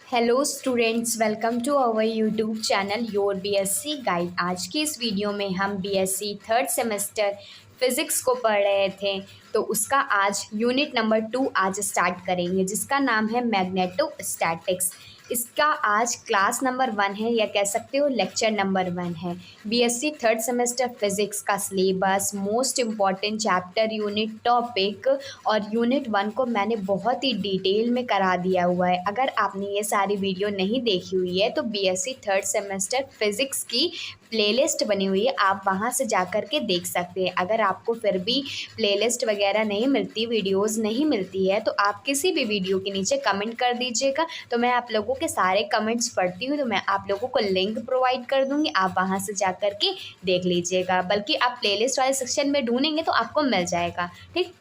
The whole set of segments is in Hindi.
Hello students, welcome to our YouTube channel your BSc guide. आज की इस वीडियो में हम बीएससी थर्ड सेमेस्टर फिज़िक्स को पढ़ रहे थे। तो उसका आज यूनिट नंबर 2 आज स्टार्ट करेंगे, जिसका नाम है मैग्नेटोस्टैटिक्स। इसका आज क्लास नंबर 1 है, या कह सकते हो लेक्चर नंबर 1 है। बीएससी थर्ड सेमेस्टर फिज़िक्स का syllabus, most important chapter, unit topic और यूनिट 1 को मैंने बहुत ही डिटेल में करा दिया हुआ है। अगर आपने ये सारी वीडियो नहीं देखी हुई है तो बीएससी थर्ड सेमेस्टर फिज़िक्स की प्लेलिस्ट बनी हुई है, आप वहाँ से जा कर के देख सकते हैं। अगर आपको फिर भी प्लेलिस्ट वगैरह नहीं मिलती, वीडियोस नहीं मिलती है, तो आप किसी भी वीडियो के नीचे कमेंट कर दीजिएगा। तो मैं आप लोगों के सारे कमेंट्स पढ़ती हूँ, तो मैं आप लोगों को लिंक प्रोवाइड कर दूँगी, आप वहाँ से जा कर के देख लीजिएगा। बल्कि आप प्लेलिस्ट वाले सेक्शन में ढूंढेंगे तो आपको मिल जाएगा। ठीक,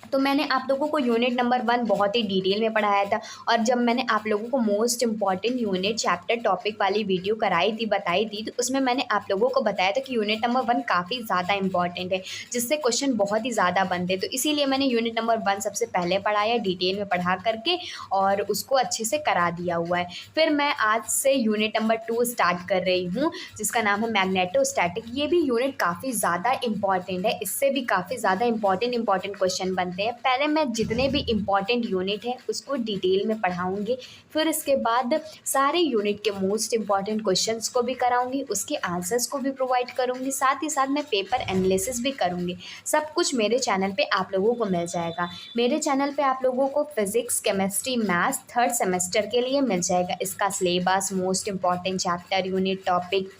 तो मैंने आप लोगों को यूनिट नंबर 1 बहुत ही डिटेल में पढ़ाया था। और जब मैंने आप लोगों को most important unit chapter topic वाली वीडियो कराई थी, बताई थी, तो उसमें मैंने आप लोगों को बताया था कि यूनिट नंबर 1 काफ़ी ज़्यादा इंपॉर्टेंट है, जिससे क्वेश्चन बहुत ही ज़्यादा बनते। तो इसीलिए मैंने यूनिट नंबर 1 सबसे पहले पढ़ाया डिटेल में पढ़ा करके, और उसको अच्छे से करा दिया हुआ है। फिर मैं आज से यूनिट नंबर 2 स्टार्ट कर रही हूँ, जिसका नाम है मैग्नेटोस्टैटिक। ये भी यूनिट काफ़ी ज़्यादा इंपॉर्टेंट है, इससे भी काफ़ी ज़्यादा इंपॉर्टेंट क्वेश्चन बनते हैं। पहले मैं जितने भी इम्पॉर्टेंट यूनिट हैं उसको डिटेल में पढ़ाऊंगी, फिर इसके बाद सारे यूनिट के मोस्ट इम्पॉर्टेंट क्वेश्चंस को भी कराऊंगी, उसके आंसर्स को भी प्रोवाइड करूंगी, साथ ही साथ मैं पेपर एनालिसिस भी करूंगी। सब कुछ मेरे चैनल पे आप लोगों को मिल जाएगा। मेरे चैनल पे आप लोगों को physics, chemistry, maths third semester के लिए मिल जाएगा। इसका syllabus, most important chapter, unit topic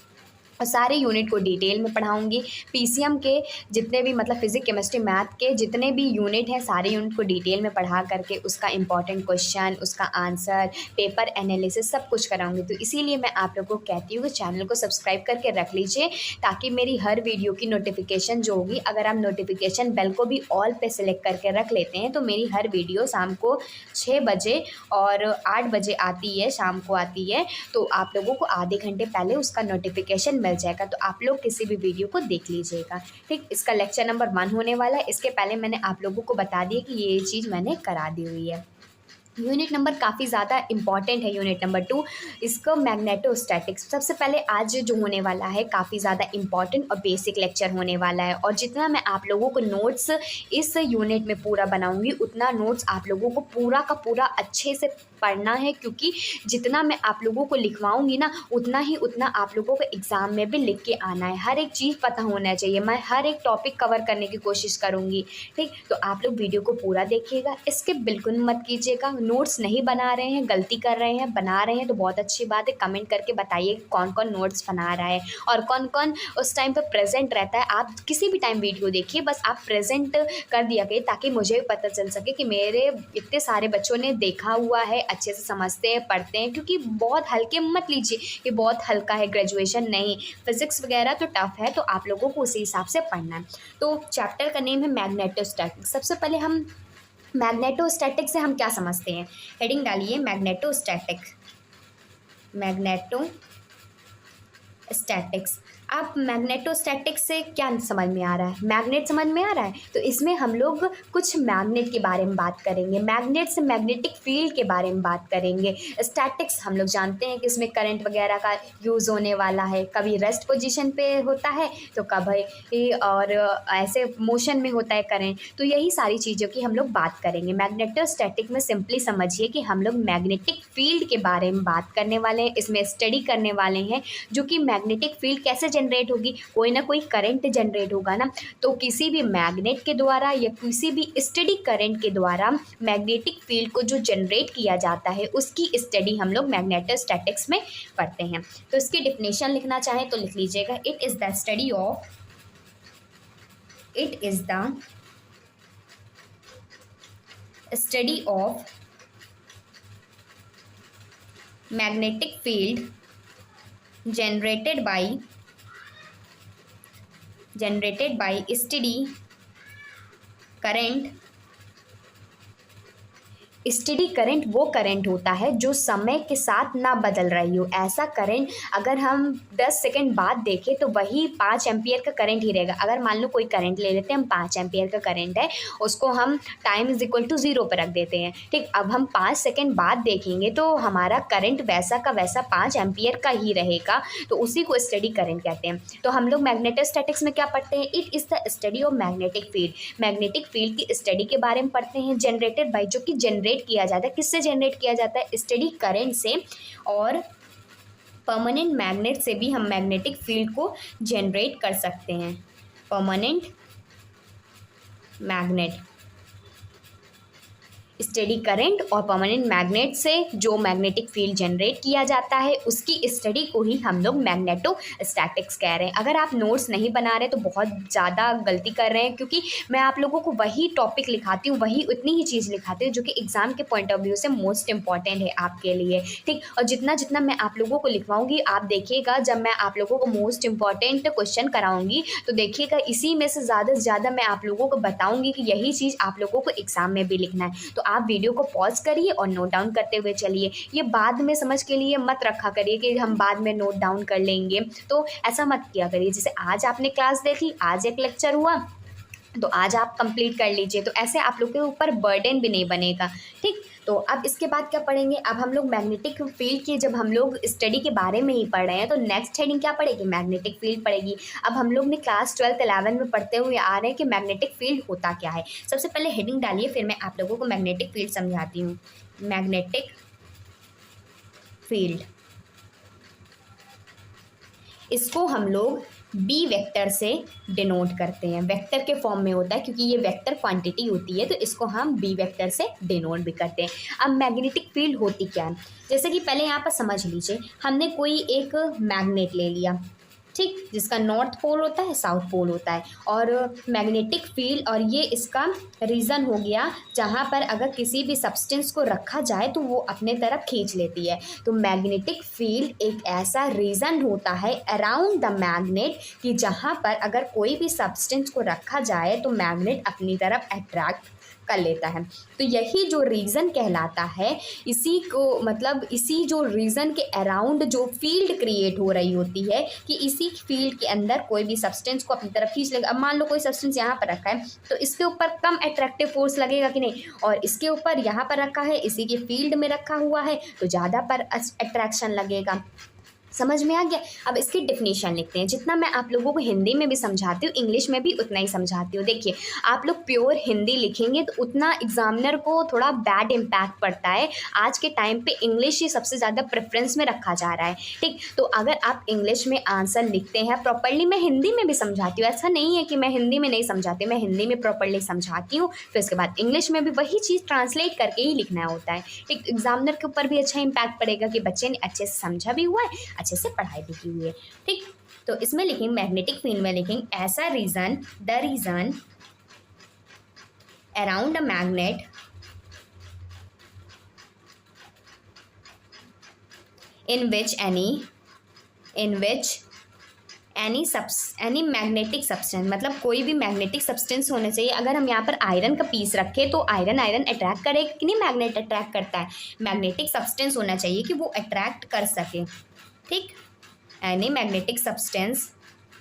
और सारे यूनिट को डिटेल में पढ़ाऊंगी। पीसीएम के जितने भी, मतलब फिजिक्स, केमिस्ट्री, मैथ के जितने भी यूनिट हैं, सारे यूनिट को डिटेल में पढ़ा करके उसका इंपॉर्टेंट क्वेश्चन, उसका आंसर, पेपर एनालिसिस सब कुछ कराऊंगी। तो इसीलिए मैं आप लोगों को कहती हूँ कि चैनल को सब्सक्राइब करके रख लीजिए, ताकि मेरी हर वीडियो की नोटिफिकेशन जो होगी, अगर आप नोटिफिकेशन बेल को भी ऑल पे सेलेक्ट करके रख लेते हैं, तो मेरी हर वीडियो शाम को 6 बजे और 8 बजे आती है, शाम को आती है। तो आप लोगों को आधे घंटे पहले उसका नोटिफिकेशन मिल जाएगा, तो आप लोग किसी भी वीडियो को देख लीजिएगा। ठीक, इसका लेक्चर नंबर 1 होने वाला है। इसके पहले मैंने आप लोगों को बता दिया कि ये चीज़ मैंने करा दी हुई है। यूनिट नंबर काफ़ी ज़्यादा इंपॉर्टेंट है, यूनिट नंबर 2, इसको मैग्नेटोस्टैटिक्स। सबसे पहले आज जो होने वाला है काफ़ी ज़्यादा इंपॉर्टेंट और बेसिक लेक्चर होने वाला है। और जितना मैं आप लोगों को नोट्स इस यूनिट में पूरा बनाऊंगी, उतना नोट्स आप लोगों को पूरा का पूरा अच्छे से पढ़ना है, क्योंकि जितना मैं आप लोगों को लिखवाऊंगी ना, उतना आप लोगों को एग्ज़ाम में भी लिख के आना है। हर एक चीज़ पता होना चाहिए, मैं हर एक टॉपिक कवर करने की कोशिश करूँगी। ठीक, तो आप लोग वीडियो को पूरा देखिएगा, स्किप बिल्कुल मत कीजिएगा। नोट्स नहीं बना रहे हैं, गलती कर रहे हैं, बना रहे हैं तो बहुत अच्छी बात है। कमेंट करके बताइए कौन कौन नोट्स बना रहा है और कौन कौन उस टाइम पर प्रेजेंट रहता है। आप किसी भी टाइम वीडियो देखिए, बस आप प्रेजेंट कर दिया करिए, ताकि मुझे भी पता चल सके कि मेरे इतने सारे बच्चों ने देखा हुआ है, अच्छे से समझते हैं, पढ़ते हैं। क्योंकि बहुत हल्के मत लीजिए कि बहुत हल्का है, ग्रेजुएशन नहीं, फिजिक्स वगैरह तो टफ है, तो आप लोगों को उसी हिसाब से पढ़ना है। तो चैप्टर का नेम है मैग्नेटोस्टैटिक्स। सबसे पहले हम मैग्नेटोस्टैटिक से हम क्या समझते हैं, हेडिंग डालिए मैग्नेटोस्टैटिक। मैग्नेटोस्टैटिक्स। अब मैग्नेटोस्टैटिक्स से क्या समझ में आ रहा है, मैग्नेट समझ में आ रहा है, तो इसमें हम लोग कुछ मैग्नेट के बारे में बात करेंगे, मैग्नेट से मैग्नेटिक फील्ड के बारे में बात करेंगे। स्टैटिक्स हम लोग जानते हैं कि इसमें करंट वगैरह का यूज़ होने वाला है, कभी रेस्ट पोजीशन पे होता है तो कभी और ऐसे मोशन में होता है करंट। तो यही सारी चीज़ों की हम लोग बात करेंगे। मैग्नेटोस्टैटिक में सिंपली समझिए कि हम लोग मैग्नेटिक फील्ड के बारे में बात करने वाले हैं, इसमें स्टडी करने वाले हैं, जो कि मैग्नेटिक फील्ड कैसे जनरेट होगी, कोई ना कोई करंट जनरेट होगा ना। तो किसी भी मैग्नेट के द्वारा या किसी भी स्टडी करंट के द्वारा मैग्नेटिक फील्ड को जो जनरेट किया जाता है, उसकी स्टडी हम लोग मैग्नेटोस्टैटिक्स में करते हैं। तो इसकी डिफिनेशन लिखना चाहें तो लिख लीजिएगा, it is the study of magnetic field generated by steady current steady current वो करंट होता है जो समय के साथ ना बदल रही हो। ऐसा करंट अगर हम 10 सेकंड बाद देखें तो वही 5 एम्पियर का करंट ही रहेगा। अगर मान लो कोई करंट ले लेते हैं, हम 5 एम्पियर का करंट है, उसको हम टाइम इज इक्वल टू 0 पर रख देते हैं, ठीक। अब हम 5 सेकंड बाद देखेंगे तो हमारा करंट वैसा का वैसा 5 एम्पियर का ही रहेगा, तो उसी को स्टेडी करंट कहते हैं। तो हम लोग मैग्नेटोस्टैटिक्स में क्या पढ़ते हैं? It is the study of magnetic field. Magnetic field की स्टडी के बारे में पढ़ते हैं। जनरेटेड बाई, जो कि जनरेट किया जाता है, किससे जनरेट किया जाता है? स्टेडी करंट से। और परमानेंट मैग्नेट से भी हम मैग्नेटिक फील्ड को जनरेट कर सकते हैं। परमानेंट मैग्नेट, स्टेडी करंट और परमानेंट मैग्नेट से जो मैग्नेटिक फील्ड जनरेट किया जाता है उसकी स्टडी को ही हम लोग मैग्नेटोस्टैटिक्स कह रहे हैं। अगर आप नोट्स नहीं बना रहे तो बहुत ज़्यादा गलती कर रहे हैं, क्योंकि मैं आप लोगों को वही टॉपिक लिखाती हूँ, वही उतनी ही चीज़ लिखाती हूँ जो कि एग्ज़ाम के पॉइंट ऑफ व्यू से मोस्ट इंपॉर्टेंट है आपके लिए, ठीक। और जितना जितना मैं आप लोगों को लिखवाऊंगी, आप देखिएगा जब मैं आप लोगों को मोस्ट इंपॉर्टेंट क्वेश्चन कराऊंगी तो देखिएगा इसी में से ज़्यादा मैं आप लोगों को बताऊंगी कि यही चीज़ आप लोगों को एग्ज़ाम में भी लिखना है। तो आप वीडियो को पॉज करिए और नोट डाउन करते हुए चलिए। ये बाद में समझ के लिए मत रखा करिए कि हम बाद में नोट डाउन कर लेंगे, तो ऐसा मत किया करिए। जैसे आज आपने क्लास देखी, आज एक लेक्चर हुआ तो आज आप कंप्लीट कर लीजिए, तो ऐसे आप लोग के ऊपर बर्डन भी नहीं बनेगा, ठीक। तो अब इसके बाद क्या पढ़ेंगे? अब हम लोग मैग्नेटिक फील्ड की जब हम लोग स्टडी के बारे में ही पढ़ रहे हैं तो नेक्स्ट हेडिंग क्या पड़ेगी? मैग्नेटिक फील्ड पड़ेगी। अब हम लोग ने क्लास 12 11 में पढ़ते हुए आ रहे हैं कि मैग्नेटिक फील्ड होता क्या है। सबसे पहले हेडिंग डालिए, फिर मैं आप लोगों को मैग्नेटिक फील्ड समझाती हूँ। मैग्नेटिक फील्ड, इसको हम लोग बी वेक्टर से डिनोट करते हैं। वेक्टर के फॉर्म में होता है क्योंकि ये वेक्टर क्वांटिटी होती है, तो इसको हम बी वेक्टर से डिनोट भी करते हैं। अब मैग्नेटिक फील्ड होती क्या है? जैसे कि पहले यहाँ पर समझ लीजिए, हमने कोई एक मैग्नेट ले लिया, ठीक, जिसका नॉर्थ पोल होता है, साउथ पोल होता है, और मैग्नेटिक फील्ड, और ये इसका रीज़न हो गया जहाँ पर अगर किसी भी सब्सटेंस को रखा जाए तो वो अपने तरफ खींच लेती है। तो मैग्नेटिक फील्ड एक ऐसा रीज़न होता है अराउंड द मैग्नेट कि जहाँ पर अगर कोई भी सब्सटेंस को रखा जाए तो मैग्नेट अपनी तरफ अट्रैक्ट कर लेता है। तो यही जो रीज़न कहलाता है, इसी को मतलब इसी जो रीज़न के अराउंड जो फील्ड क्रिएट हो रही होती है कि इसी फील्ड के अंदर कोई भी सब्सटेंस को अपनी तरफ खींच लेगा। अब मान लो कोई सब्सटेंस यहाँ पर रखा है तो इसके ऊपर कम अट्रैक्टिव फोर्स लगेगा कि नहीं, और इसके ऊपर यहाँ पर रखा है, इसी के फील्ड में रखा हुआ है तो ज़्यादा पर अट्रैक्शन लगेगा। समझ में आ गया? अब इसकी डिफिनीशन लिखते हैं। जितना मैं आप लोगों को हिंदी में भी समझाती हूँ, इंग्लिश में भी उतना ही समझाती हूँ। देखिए, आप लोग प्योर हिंदी लिखेंगे तो उतना एग्जामिनर को थोड़ा बैड इम्पैक्ट पड़ता है। आज के टाइम पे इंग्लिश ही सबसे ज़्यादा प्रेफरेंस में रखा जा रहा है, ठीक। तो अगर आप इंग्लिश में आंसर लिखते हैं प्रॉपरली, मैं हिंदी में भी समझाती हूँ, ऐसा नहीं है कि मैं हिंदी में नहीं समझाती, मैं हिंदी में प्रॉपरली समझाती हूँ, फिर उसके बाद इंग्लिश में भी वही चीज़ ट्रांसलेट करके ही लिखना होता है, ठीक। एग्जामिनर के ऊपर भी अच्छा इम्पैक्ट पड़ेगा कि बच्चे ने अच्छे से समझा भी हुआ है, अच्छे से पढ़ाई भी की हुई है, ठीक। तो इसमें लिखेंगे मैग्नेटिक फील्ड में लिखेंगे ऐसा region, the region around a magnet in which any magnetic substance, मतलब कोई भी मैग्नेटिक सब्सटेंस होने चाहिए। अगर हम यहाँ पर आयरन का पीस रखें तो आयरन अट्रैक्ट करेगा कि नहीं? मैग्नेट अट्रैक्ट करता है। मैग्नेटिक सब्सटेंस होना चाहिए कि वो अट्रैक्ट कर सके, ठीक। एनी मैग्नेटिक सब्सटेंस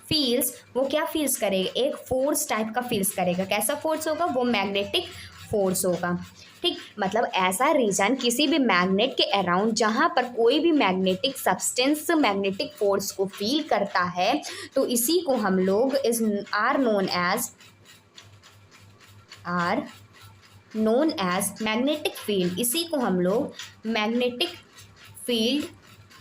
फील्स, वो क्या फील्स करेगा? एक फोर्स टाइप का फील्स करेगा। कैसा फोर्स होगा? वो मैग्नेटिक फोर्स होगा, ठीक। मतलब ऐसा रीजन किसी भी मैग्नेट के अराउंड जहाँ पर कोई भी मैग्नेटिक सब्सटेंस मैग्नेटिक फोर्स को फील करता है तो इसी को हम लोग are known as magnetic field. इसी को हम लोग मैग्नेटिक फील्ड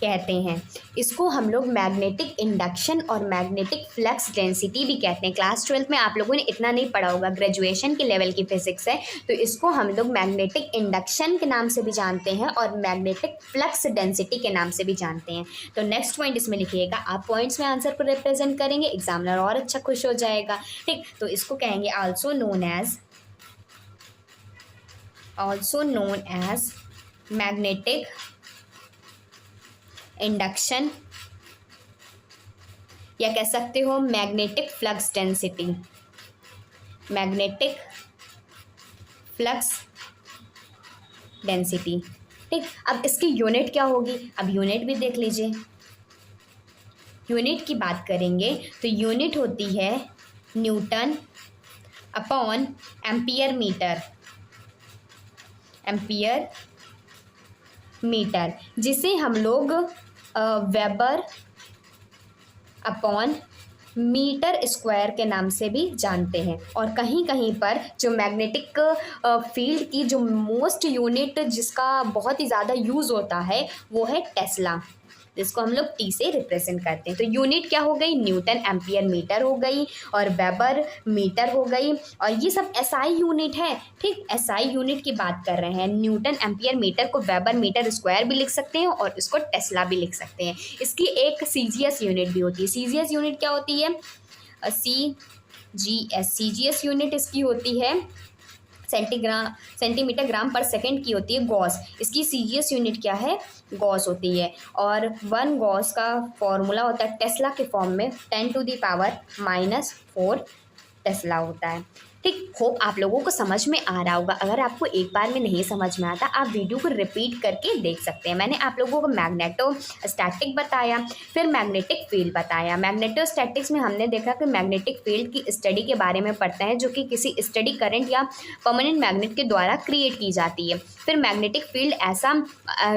कहते हैं। इसको हम लोग मैग्नेटिक इंडक्शन और मैग्नेटिक फ्लक्स डेंसिटी भी कहते हैं। क्लास 12 में आप लोगों ने इतना नहीं पढ़ा होगा, ग्रेजुएशन के लेवल की फिजिक्स है, तो इसको हम लोग मैग्नेटिक इंडक्शन के नाम से भी जानते हैं और मैग्नेटिक फ्लक्स डेंसिटी के नाम से भी जानते हैं। तो नेक्स्ट पॉइंट इसमें लिखिएगा, आप पॉइंट्स में आंसर को रिप्रेजेंट करेंगे, एग्जामिनर और अच्छा खुश हो जाएगा, ठीक। तो इसको कहेंगे also known as magnetic induction, या कह सकते हो magnetic flux density. Magnetic flux density. ठीक, अब इसकी यूनिट क्या होगी, अब यूनिट भी देख लीजिए। यूनिट की बात करेंगे तो यूनिट होती है newton upon ampere metre, ampere metre, जिसे हम लोग वेबर अपॉन मीटर स्क्वायर के नाम से भी जानते हैं। और कहीं कहीं पर जो मैग्नेटिक फील्ड की जो मोस्ट यूनिट जिसका बहुत ही ज़्यादा यूज़ होता है वो है टेस्ला, जिसको हम लोग टी से रिप्रेजेंट करते हैं। तो यूनिट क्या हो गई, न्यूटन एम्पियर मीटर हो गई, और वेबर मीटर हो गई, और ये सब एसआई यूनिट है। ठीक, एसआई यूनिट की बात कर रहे हैं। न्यूटन एम्पियर मीटर को वेबर मीटर स्क्वायर भी लिख सकते हैं और इसको टेस्ला भी लिख सकते हैं। इसकी एक सीजीएस यूनिट भी होती है। सीजीएस यूनिट क्या होती है, सीजीएस यूनिट इसकी होती है सेंटीमीटर ग्राम पर सेकंड की होती है गॉस। इसकी सीजीएस यूनिट क्या है, गॉस होती है। और 1 गॉस का फॉर्मूला होता है टेस्ला के फॉर्म में 10⁻⁻⁴ टेस्ला होता है। ठीक, होप आप लोगों को समझ में आ रहा होगा। अगर आपको एक बार में नहीं समझ में आता आप वीडियो को रिपीट करके देख सकते हैं। मैंने आप लोगों को मैग्नेटोस्टैटिक बताया, फिर मैग्नेटिक फील्ड बताया। मैग्नेटोस्टैटिक्स में हमने देखा कि मैग्नेटिक फील्ड की स्टडी के बारे में पढ़ते हैं, जो कि किसी स्टडी करंट या परमानेंट मैग्नेट के द्वारा क्रिएट की जाती है। फिर मैग्नेटिक फील्ड ऐसा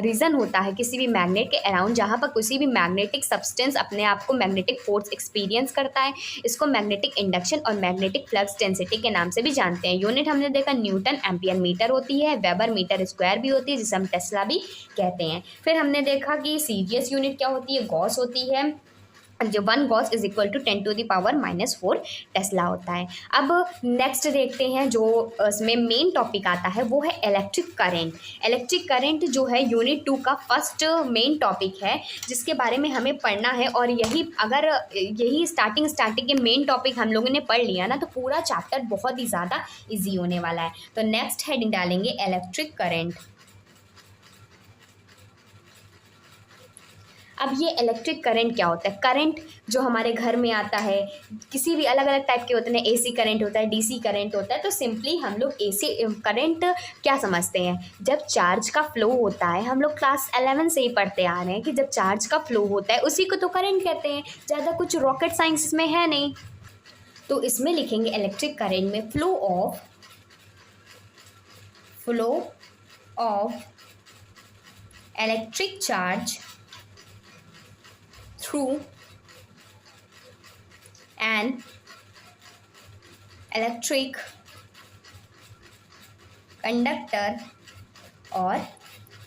रीजन होता है किसी भी मैग्नेट के अराउंड जहाँ पर किसी भी मैग्नेटिक सब्सटेंस अपने आप को मैग्नेटिक फोर्स एक्सपीरियंस करता है। इसको मैग्नेटिक इंडक्शन और मैग्नेटिक फ्लक्स डेंसिटी के नाम से भी जानते हैं। यूनिट हमने देखा न्यूटन एम्पियर मीटर होती है, वेबर मीटर स्क्वायर भी होती है जिसे हम टेस्ला भी कहते हैं। फिर हमने देखा कि सीजीएस यूनिट क्या होती है, गॉस होती है, जो 1 gauss is equal to 10⁻⁻⁴ tesla होता है। अब नेक्स्ट देखते हैं जो इसमें मेन टॉपिक आता है वो है इलेक्ट्रिक करंट। इलेक्ट्रिक करंट जो है यूनिट 2 का फर्स्ट मेन टॉपिक है जिसके बारे में हमें पढ़ना है। और यही स्टार्टिंग के मेन टॉपिक हम लोगों ने पढ़ लिया ना तो पूरा चैप्टर बहुत ही ज़्यादा ईजी होने वाला है। तो नेक्स्ट हेडिंग डालेंगे इलेक्ट्रिक करंट। अब ये इलेक्ट्रिक करंट क्या होता है, करंट जो हमारे घर में आता है किसी भी अलग अलग टाइप के होते हैं, एसी करंट होता है, डीसी करंट होता है। तो सिंपली हम लोग एसी करंट क्या समझते हैं, जब चार्ज का फ्लो होता है, हम लोग क्लास 11 से ही पढ़ते आ रहे हैं कि जब चार्ज का फ्लो होता है उसी को तो करंट कहते हैं। ज़्यादा कुछ रॉकेट साइंस इसमें है नहीं। तो इसमें लिखेंगे इलेक्ट्रिक करंट में flow of electric charge through an electric conductor और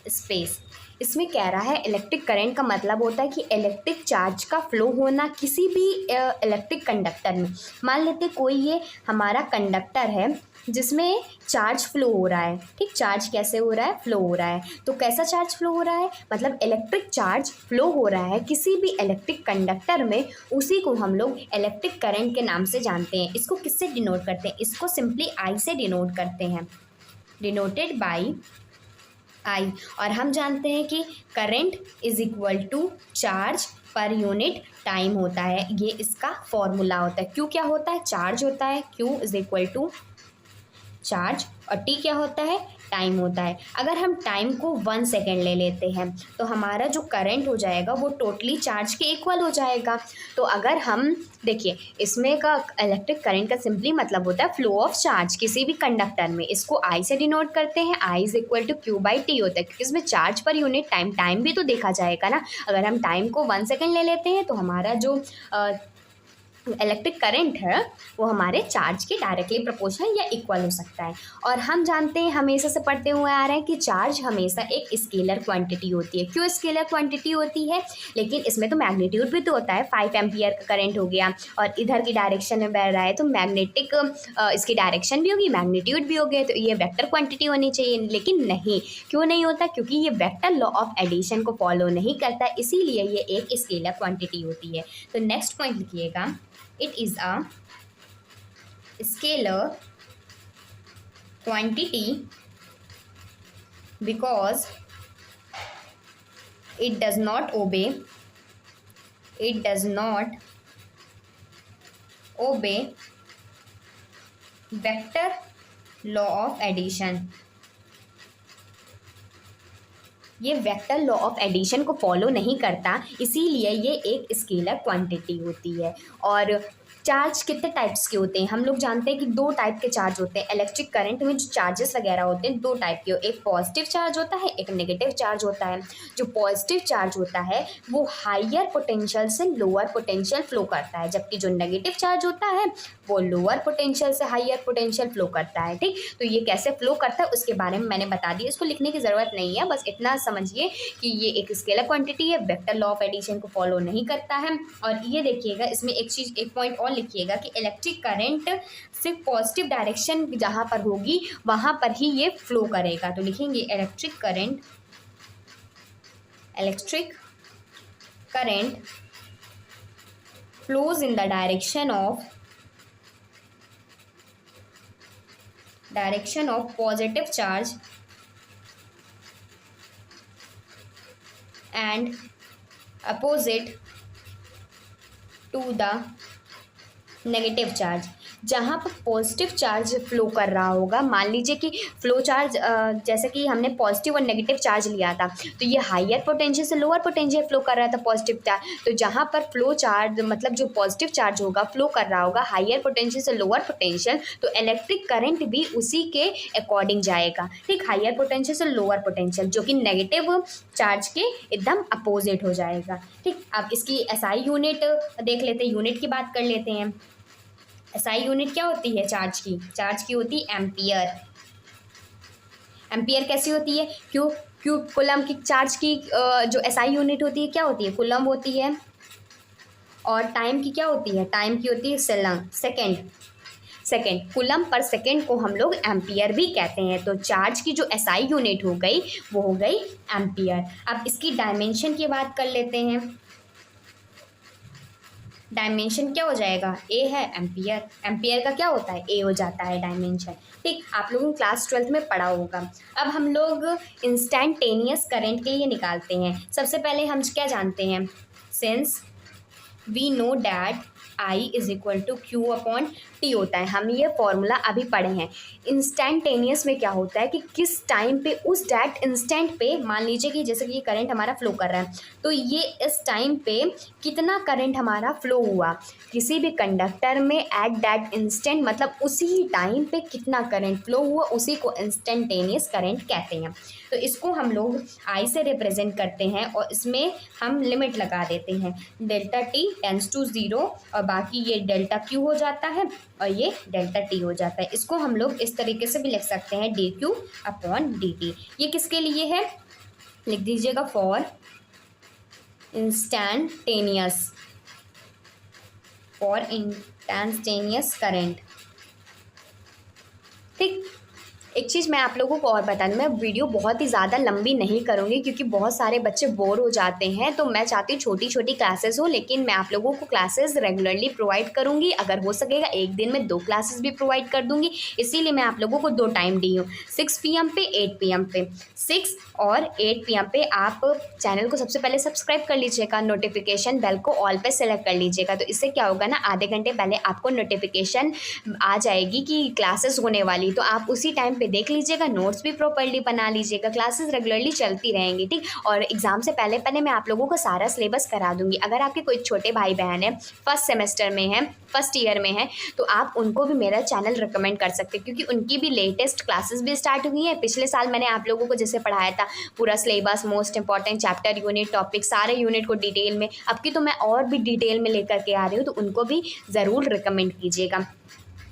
स्पेस। इसमें कह रहा है इलेक्ट्रिक करंट का मतलब होता है कि इलेक्ट्रिक चार्ज का फ्लो होना किसी भी इलेक्ट्रिक कंडक्टर में। मान लेते कोई ये हमारा कंडक्टर है जिसमें चार्ज फ्लो हो रहा है। ठीक, चार्ज कैसे हो रहा है, फ्लो हो रहा है। तो कैसा चार्ज फ्लो हो रहा है, मतलब इलेक्ट्रिक चार्ज फ्लो हो रहा है किसी भी इलेक्ट्रिक कंडक्टर में, उसी को हम लोग इलेक्ट्रिक करंट के नाम से जानते हैं। इसको किससे डिनोट करते हैं, इसको सिंपली आई से डिनोट करते हैं, डिनोटेड बाई आई। और हम जानते हैं कि current is equal to charge per unit time होता है। ये इसका फॉर्मूला होता है। क्यू क्या होता है, चार्ज होता है, Q is equal to charge, और टी क्या होता है, टाइम होता है। अगर हम टाइम को 1 सेकेंड ले लेते हैं तो हमारा जो करंट हो जाएगा वो टोटली चार्ज के इक्वल हो जाएगा। तो अगर हम देखिए इसमें का इलेक्ट्रिक करंट का सिंपली मतलब होता है फ्लो ऑफ चार्ज किसी भी कंडक्टर में। इसको आई से डिनोट करते हैं, I is equal to Q by T होता है क्योंकि इसमें चार्ज पर यूनिट टाइम भी तो देखा जाएगा ना। अगर हम टाइम को 1 सेकेंड ले लेते हैं तो हमारा जो इलेक्ट्रिक करंट है वो हमारे चार्ज के डायरेक्टली प्रोपोर्शनल या इक्वल हो सकता है। और हम जानते हैं हमेशा से पढ़ते हुए आ रहे हैं कि चार्ज हमेशा एक स्केलर क्वांटिटी होती है। क्यों स्केलर क्वांटिटी होती है, लेकिन इसमें तो मैग्नीट्यूड भी तो होता है। 5 एम्पियर का करंट हो गया और इधर की डायरेक्शन में बह रहा है तो मैग्नेटिक इसकी डायरेक्शन भी होगी, मैग्नीट्यूड भी हो गया, तो ये वेक्टर क्वांटिटी होनी चाहिए। लेकिन नहीं, क्यों नहीं होता, क्योंकि ये वेक्टर लॉ ऑफ एडिशन को फॉलो नहीं करता, इसीलिए ये एक स्केलर क्वांटिटी होती है। तो नेक्स्ट पॉइंट लिखिएगा, it is a scalar quantity because it does not obey vector law of addition। ये वेक्टर लॉ ऑफ एडिशन को फॉलो नहीं करता, इसीलिए ये एक स्केलर क्वांटिटी होती है। और चार्ज कितने टाइप्स के होते हैं, हम लोग जानते हैं कि दो टाइप के चार्ज होते हैं। इलेक्ट्रिक करंट में जो चार्जेस वगैरह होते हैं दो टाइप के, एक पॉजिटिव चार्ज होता है, एक नेगेटिव चार्ज होता है। जो पॉजिटिव चार्ज होता है वो हायर पोटेंशियल से लोअर पोटेंशियल फ्लो करता है, जबकि जो नेगेटिव चार्ज होता है वो लोअर पोटेंशियल से हायर पोटेंशियल फ्लो करता है। ठीक, तो ये कैसे फ्लो करता है उसके बारे में मैंने बता दिया, इसको लिखने की ज़रूरत नहीं है, बस इतना समझिए कि ये एक स्केलर क्वांटिटी है, वेक्टर लॉ ऑफ एडिशन को फॉलो नहीं करता है। और ये देखिएगा इसमें एक पॉइंट और लिखिएगा कि इलेक्ट्रिक करंट सिर्फ पॉजिटिव डायरेक्शन जहाँ पर होगी वहाँ पर ही ये फ्लो करेगा। तो लिखेंगे electric current flows in the direction of positive charge and opposite to the negative charge. जहाँ पर पॉजिटिव चार्ज फ्लो कर रहा होगा, मान लीजिए कि फ्लो चार्ज जैसे कि हमने पॉजिटिव और नेगेटिव चार्ज लिया था, तो ये हायर पोटेंशियल से लोअर पोटेंशियल फ्लो कर रहा था पॉजिटिव चार्ज। तो जहाँ पर फ्लो चार्ज मतलब जो पॉजिटिव चार्ज होगा फ्लो कर रहा होगा हायर पोटेंशियल से लोअर पोटेंशियल, तो इलेक्ट्रिक करंट भी उसी के अकॉर्डिंग जाएगा। ठीक, हायर पोटेंशियल से लोअर पोटेंशियल जो कि नेगेटिव चार्ज के एकदम अपोजिट हो जाएगा। ठीक, अब इसकी एसआई यूनिट देख लेते हैं, यूनिट की बात कर लेते हैं। एसआई यूनिट क्या होती है चार्ज की होती है एम्पियर। एम्पियर कैसी होती है, क्यों कूलम की चार्ज की जो एसआई यूनिट होती है क्या होती है, कूलम होती है। और टाइम की क्या होती है, टाइम की होती है सेकेंड। कूलम पर सेकेंड को हम लोग एम्पियर भी कहते हैं। तो चार्ज की जो एसआई यूनिट हो गई वो हो गई एम्पियर। अब इसकी डायमेंशन की बात कर लेते हैं। डायमेंशन क्या हो जाएगा, ए है एम्पियर, एम्पियर का क्या होता है ए हो जाता है डायमेंशन। ठीक, आप लोगों ने क्लास 12 में पढ़ा होगा। अब हम लोग इंस्टैंटेनियस करंट के लिए निकालते हैं। सबसे पहले हम क्या जानते हैं, since we know that I is equal to Q upon T होता है, हम ये फॉर्मूला अभी पढ़े हैं। इंस्टैंटेनियस में क्या होता है कि किस टाइम पे उस डैट इंस्टेंट पे, मान लीजिए कि जैसे कि ये करंट हमारा फ्लो कर रहा है, तो ये इस टाइम पे कितना करंट हमारा फ्लो हुआ किसी भी कंडक्टर में एट दैट इंस्टेंट, मतलब उसी टाइम पे कितना करंट फ्लो हुआ, उसी को इंस्टैंटेनियस करंट कहते हैं। तो इसको हम लोग I से रिप्रेजेंट करते हैं और इसमें हम लिमिट लगा देते हैं, डेल्टा टी टेंस टू 0 और बाकी ये डेल्टा क्यू हो जाता है और ये डेल्टा टी हो जाता है। इसको हम लोग इस तरीके से भी लिख सकते हैं D Q upon D T. ये किसके लिए है, लिख दीजिएगा फॉर इंस्टैंटेनियस इंस्टैंटेनियस करंट। ठीक, एक चीज़ मैं आप लोगों को और बता दूँ, मैं वीडियो बहुत ही ज़्यादा लंबी नहीं करूँगी क्योंकि बहुत सारे बच्चे बोर हो जाते हैं। तो मैं चाहती हूँ छोटी छोटी क्लासेस हो, लेकिन मैं आप लोगों को क्लासेस रेगुलरली प्रोवाइड करूँगी। अगर हो सकेगा एक दिन में 2 क्लासेस भी प्रोवाइड कर दूँगी। इसीलिए मैं आप लोगों को 2 टाइम दी हूँ, 6 PM पे 8 PM पे। 6 और 8 PM पे आप चैनल को सबसे पहले सब्सक्राइब कर लीजिएगा, नोटिफिकेशन बेल को ऑल पे सेलेक्ट कर लीजिएगा। तो इससे क्या होगा ना, आधे घंटे पहले आपको नोटिफिकेशन आ जाएगी कि क्लासेस होने वाली, तो आप उसी टाइम देख लीजिएगा, नोट्स भी प्रॉपर्ली बना लीजिएगा। क्लासेस रेगुलरली चलती रहेंगी। ठीक, और एग्जाम से पहले मैं आप लोगों को सारा सिलेबस करा दूंगी। अगर आपके कोई छोटे भाई बहन है, फर्स्ट सेमेस्टर में है, फर्स्ट ईयर में है, तो आप उनको भी मेरा चैनल रिकमेंड कर सकते हैं क्योंकि उनकी भी लेटेस्ट क्लासेस भी स्टार्ट हुई हैं। पिछले साल मैंने आप लोगों को जैसे पढ़ाया था पूरा syllabus, most important chapter, unit, topic, सारे यूनिट को डिटेल में, अब की तो मैं और भी डिटेल में लेकर के आ रही हूँ, तो उनको भी ज़रूर रिकमेंड कीजिएगा।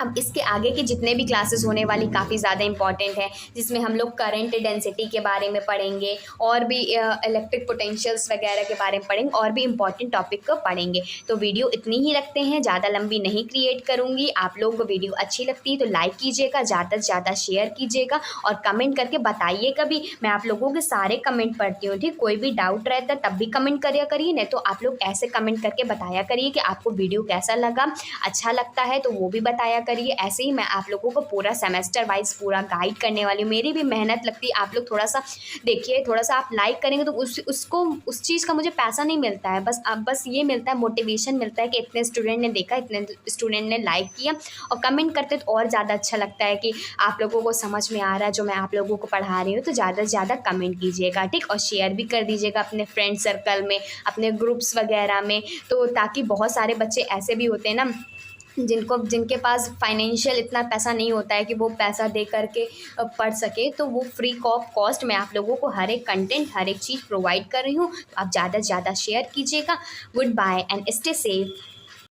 अब इसके आगे के जितने भी क्लासेस होने वाली काफ़ी ज़्यादा इंपॉर्टेंट है, जिसमें हम लोग करंट डेंसिटी के बारे में पढ़ेंगे और भी इलेक्ट्रिक पोटेंशियल्स वगैरह के बारे में पढ़ेंगे और भी इंपॉर्टेंट टॉपिक को पढ़ेंगे। तो वीडियो इतनी ही रखते हैं, ज़्यादा लंबी नहीं क्रिएट करूँगी। आप लोगों को वीडियो अच्छी लगती है तो लाइक कीजिएगा, ज़्यादा से ज़्यादा शेयर कीजिएगा और कमेंट करके बताइएगा भी। मैं आप लोगों के सारे कमेंट पढ़ती हूँ। ठीक, कोई भी डाउट रहता है तब भी कमेंट करिए करिए, नहीं तो आप लोग ऐसे कमेंट करके बताया करिए कि आपको वीडियो कैसा लगा, अच्छा लगता है तो वो भी बताया करिए। ऐसे ही मैं आप लोगों को पूरा सेमेस्टर वाइज पूरा गाइड करने वाली हूँ। मेरी भी मेहनत लगती है, आप लोग थोड़ा सा देखिए, थोड़ा सा आप लाइक करेंगे तो उस चीज़ का मुझे पैसा नहीं मिलता है, बस अब बस ये मिलता है, मोटिवेशन मिलता है कि इतने स्टूडेंट ने देखा, इतने स्टूडेंट ने लाइक किया और कमेंट करते तो और ज़्यादा अच्छा लगता है कि आप लोगों को समझ में आ रहा है जो मैं आप लोगों को पढ़ा रही हूँ। तो ज़्यादा से ज़्यादा कमेंट कीजिएगा, ठीक, और शेयर भी कर दीजिएगा अपने फ्रेंड सर्कल में, अपने ग्रुप्स वगैरह में, तो ताकि बहुत सारे बच्चे ऐसे भी होते हैं ना जिनके पास फाइनेंशियल इतना पैसा नहीं होता है कि वो पैसा दे करके पढ़ सके, तो वो फ्री ऑफ कॉस्ट मैं आप लोगों को हर एक कंटेंट, हर एक चीज़ प्रोवाइड कर रही हूँ। तो आप ज़्यादा से ज़्यादा शेयर कीजिएगा। Good bye and stay safe.